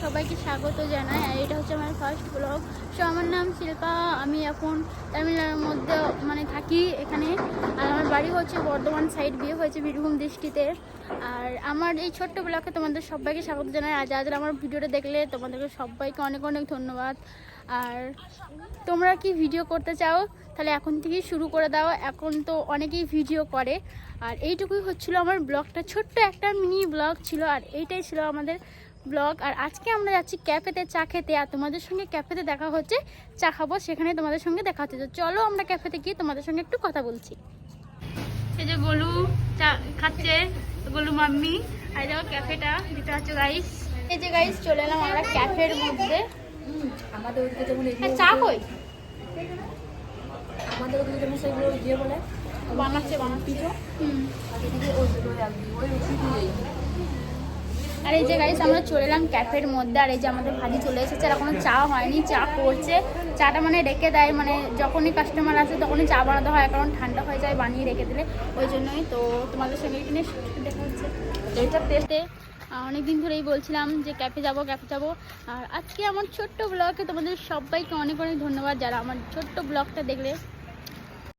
সবাইকে স্বাগত জানাই। আর এটা হচ্ছে আমার ফার্স্ট ব্লগ। সো আমার নাম শিল্পা, আমি এখন তামিলনাড়ুর মধ্যে থাকি এখানে। আর আমার বাড়ি হচ্ছে বর্ধমান সাইড, বিয়ে হয়েছে বীরভূম ডিস্ট্রিক্টে। আর আমার এই ছোট্ট ব্লগে তোমাদের সবাইকে স্বাগত জানাই। আর যারা আমার ভিডিওটা দেখলে তোমাদেরকে সবাইকে অনেক অনেক ধন্যবাদ। আর তোমরা কি ভিডিও করতে চাও তাহলে এখন থেকেই শুরু করে দাও, এখন তো অনেকেই ভিডিও করে। আর এইটুকুই হচ্ছিল আমার ব্লগটা, ছোট্ট একটা মিনি ব্লগ ছিল। আর এইটাই ছিল আমাদের ব্লগ। আর আজকে আমরা যাচ্ছি ক্যাফেতে চা খেতে, আর তোমাদের সঙ্গে ক্যাফেতে দেখা হচ্ছে, চা খাবো, সেখানে তোমাদের সঙ্গে দেখা হচ্ছে। তো চলো আমরা ক্যাফেতে গিয়ে তোমাদের সঙ্গে একটু কথা বলছি। এই যে গোলু চা খাচ্ছে, গোলু মাম্মি। আর দেখো ক্যাফেটা যেটা হচ্ছে গাইস, এই যে গাইস চলে এলাম আমরা ক্যাফের মধ্যে। আমাদের ওদিকে যেমন চা কই আমাদের ওদিকে যেমন সেগুলো ইয়ে বলে বানাচ্ছে আর এদিকে ওই আর এই যে গাইস আমরা চলে এলাম ক্যাফের মধ্যে। আর এই যে আমাদের ভাজি চলে এসেছে, আর এখনো চা হয়নি, চা করছে। চাটা রেখে দেয়, যখনই কাস্টমার আসে তখনই চা বানাতে হয়, কারণ ঠান্ডা হয়ে যায় বানিয়ে রেখে দিলে, ওই জন্যই। তো তোমাদের সঙ্গে এখানে দেখা হচ্ছে এটা টেস্টে। অনেকদিন ধরেই বলছিলাম যে ক্যাফে যাব। আর আজকে আমার ছোট্ট ব্লগে তোমাদের সবাইকে অনেক অনেক ধন্যবাদ যারা আমার ছোট্ট ব্লগটা দেখলে।